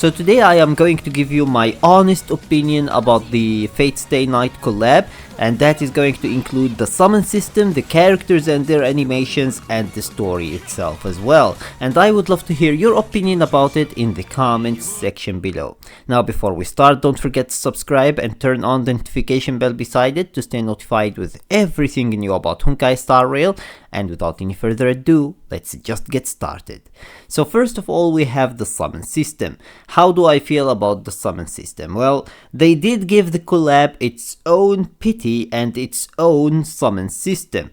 So today I am going to give you my honest opinion about the Fate Stay Night collab, and that is going to include the summon system, the characters and their animations, and the story itself as well. And I would love to hear your opinion about it in the comments section below. Now before we start, don't forget to subscribe and turn on the notification bell beside it to stay notified with everything new about Honkai Star Rail. And without any further ado, let's just get started. So first of all, we have the summon system. How do I feel about the summon system? Well, they did give the collab its own pity and its own summon system.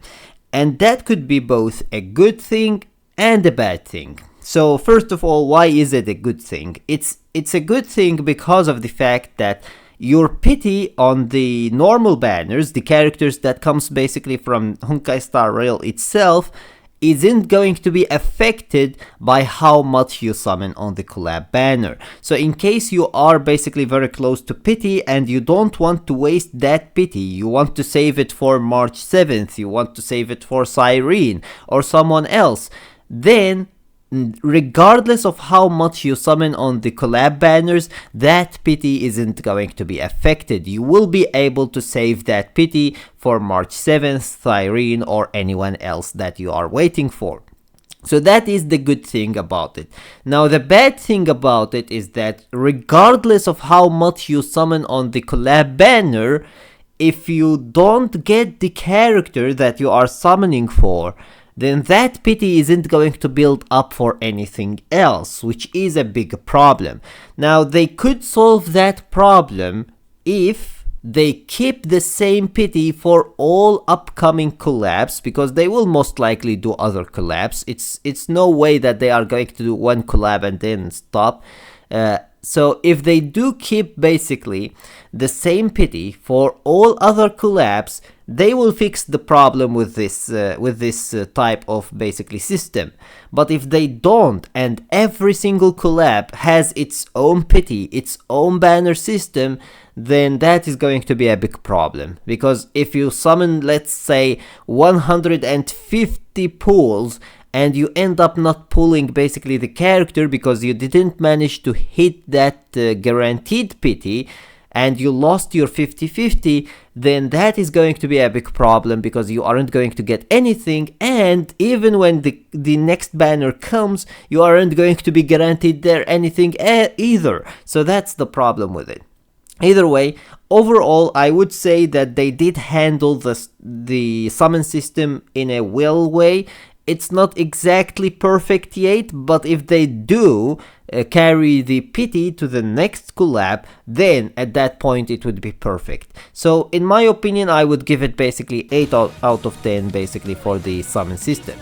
And that could be both a good thing and a bad thing. So first of all, why is it a good thing? It's a good thing because of the fact that your pity on the normal banners, the characters that comes basically from Honkai Star Rail itself, isn't going to be affected by how much you summon on the collab banner. So in case you are basically very close to pity and you don't want to waste that pity, you want to save it for March 7th, you want to save it for Cyrene or someone else, then regardless of how much you summon on the collab banners, that pity isn't going to be affected. You will be able to save that pity for March 7th, Cyrene, or anyone else that you are waiting for. So that is the good thing about it. Now the bad thing about it is that regardless of how much you summon on the collab banner, if you don't get the character that you are summoning for, then that pity isn't going to build up for anything else, which is a big problem. Now, they could solve that problem if they keep the same pity for all upcoming collabs, because they will most likely do other collabs. It's no way that they are going to do one collab and then stop. So if they do keep basically the same pity for all other collabs, they will fix the problem with this type of basically system. But if they don't, and every single collab has its own pity, its own banner system, then that is going to be a big problem. Because if you summon, let's say, 150 pulls, and you end up not pulling basically the character because you didn't manage to hit that guaranteed pity, and you lost your 50-50, then that is going to be a big problem because you aren't going to get anything, and even when the next banner comes, you aren't going to be guaranteed there anything either. So that's the problem with it. Either way, overall, I would say that they did handle the summon system in a well way. It's not exactly perfect yet, but if they do carry the pity to the next collab, then at that point it would be perfect. So in my opinion, I would give it basically 8 out of 10 basically for the summon system.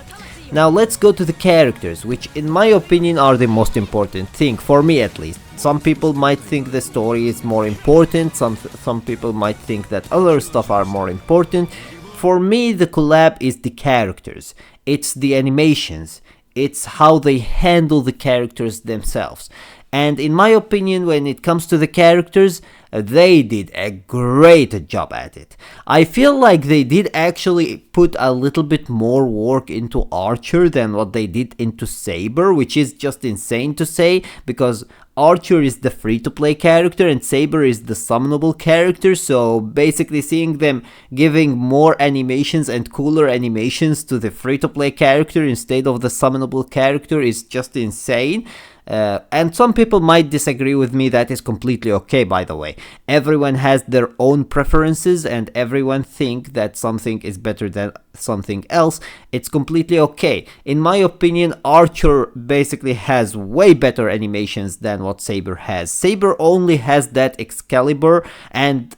Now let's go to the characters, which in my opinion are the most important thing, for me at least. Some people might think the story is more important, some people might think that other stuff are more important. For me, the collab is the characters, it's the animations, it's how they handle the characters themselves. And in my opinion, when it comes to the characters, they did a great job at it. I feel like they did actually put a little bit more work into Archer than what they did into Saber, which is just insane to say, because Archer is the free-to-play character and Saber is the summonable character, so basically seeing them giving more animations and cooler animations to the free-to-play character instead of the summonable character is just insane. And some people might disagree with me. That is completely okay, by the way. Everyone has their own preferences and everyone think that something is better than something else. It's completely okay. In my opinion, Archer basically has way better animations than what Saber has. Saber only has that Excalibur, and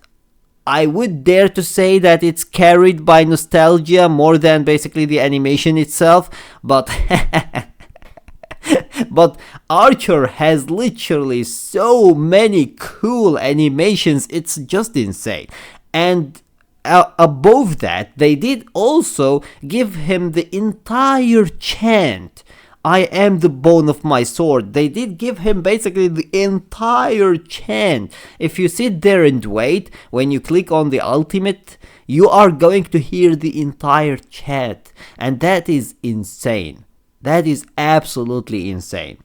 I would dare to say that it's carried by nostalgia more than basically the animation itself, but but Archer has literally so many cool animations, it's just insane. And above that, they did also give him the entire chant, I am the bone of my sword. They did give him basically the entire chant. If you sit there and wait, when you click on the ultimate, you are going to hear the entire chant, and that is insane. That is absolutely insane.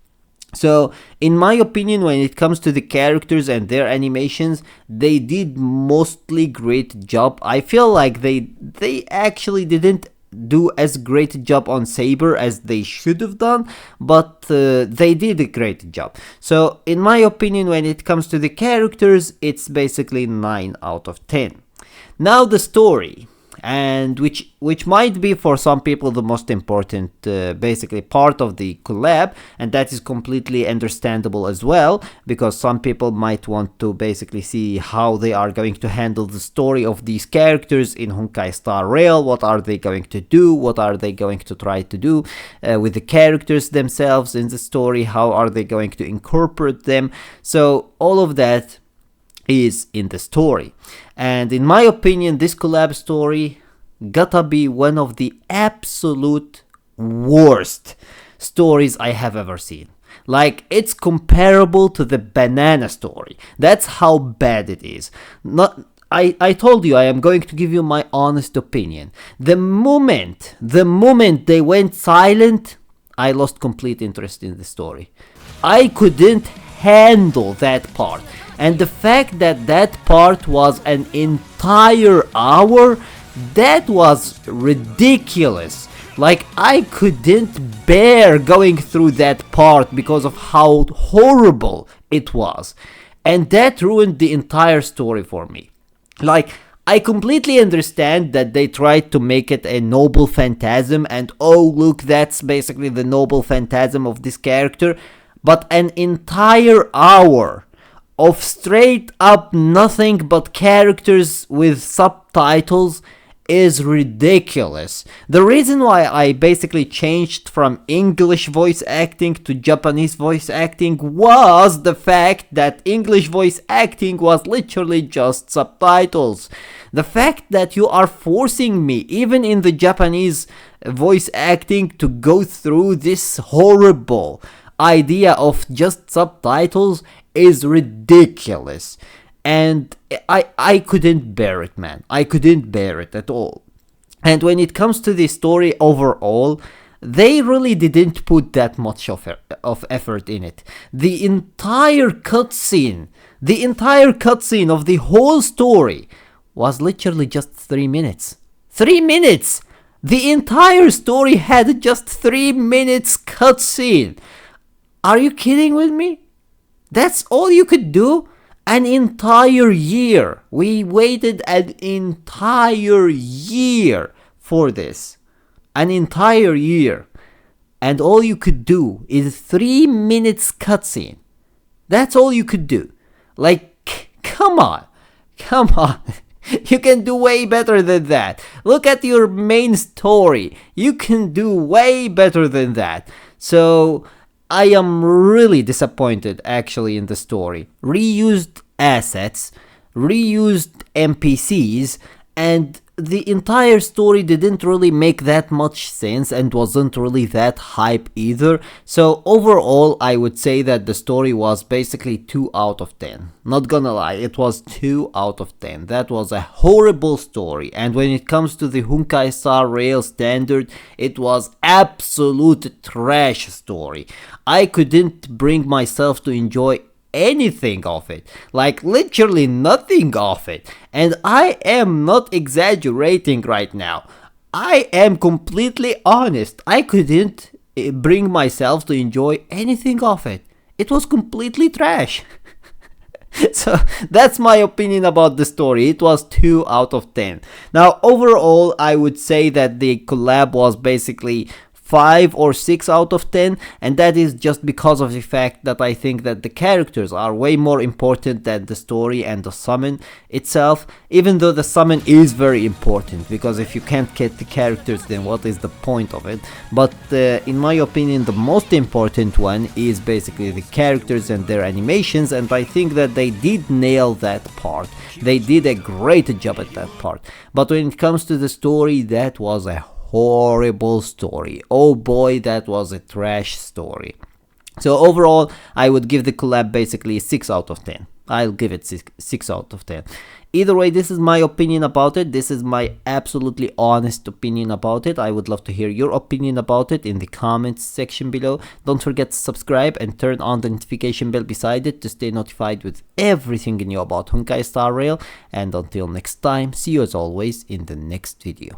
So, in my opinion, when it comes to the characters and their animations, they did mostly great job. I feel like they actually didn't do as great a job on Saber as they should have done, but they did a great job. So, in my opinion, when it comes to the characters, it's basically 9 out of 10. Now the story, and which might be for some people the most important basically part of the collab, and that is completely understandable as well, because some people might want to basically see how they are going to handle the story of these characters in Honkai Star Rail. What are they going to do? What are they going to try to do with the characters themselves in the story? How are they going to incorporate them? So all of that is in the story, and in my opinion this collab story gotta be one of the absolute worst stories I have ever seen. Like, it's comparable to the banana story. That's how bad it is. I told you I am going to give you my honest opinion. The moment they went silent, I lost complete interest in the story. I couldn't handle that part. And the fact that that part was an entire hour, that was ridiculous. Like, I couldn't bear going through that part because of how horrible it was. And that ruined the entire story for me. Like, I completely understand that they tried to make it a noble phantasm, and oh look, that's basically the noble phantasm of this character. But an entire hour of straight up nothing but characters with subtitles is ridiculous. The reason why I basically changed from English voice acting to Japanese voice acting was the fact that English voice acting was literally just subtitles. The fact that you are forcing me, even in the Japanese voice acting, to go through this horrible idea of just subtitles is ridiculous. And I couldn't bear it, man. I couldn't bear it at all. And when it comes to the story overall, they really didn't put that much of effort in it. The entire cutscene of the whole story was literally just 3 minutes. 3 minutes! The entire story had just 3 minutes cutscene. Are you kidding with me? That's all you could do? An entire year. We waited an entire year for this. An entire year. And all you could do is 3 minutes cutscene. That's all you could do. Like, come on. Come on. You can do way better than that. Look at your main story. You can do way better than that. So I am really disappointed actually in the story. Reused assets, reused NPCs, and the entire story didn't really make that much sense and wasn't really that hype either. So overall, I would say that the story was basically 2 out of 10. Not gonna lie, it was 2 out of 10. That was a horrible story, and when it comes to the Honkai Star Rail standard, it was absolute trash story. I couldn't bring myself to enjoy anything of it, like literally nothing of it, and I am not exaggerating right now. I am completely honest. I couldn't bring myself to enjoy anything of it. It was completely trash. So that's my opinion about the story. It was 2 out of 10. Now overall, I would say that the collab was basically 5 or 6 out of 10, and that is just because of the fact that I think that the characters are way more important than the story and the summon itself, even though the summon is very important, because if you can't get the characters, then what is the point of it? But in my opinion, the most important one is basically the characters and their animations, and I think that they did nail that part. They did a great job at that part. But when it comes to the story, that was a horrible story. Oh boy, that was a trash story. So overall, I would give the collab basically 6 out of 10. I'll give it 6 out of 10. Either way, this is my opinion about it. This is my absolutely honest opinion about it. I would love to hear your opinion about it in the comments section below. Don't forget to subscribe and turn on the notification bell beside it to stay notified with everything new about Honkai Star Rail. And until next time, see you as always in the next video.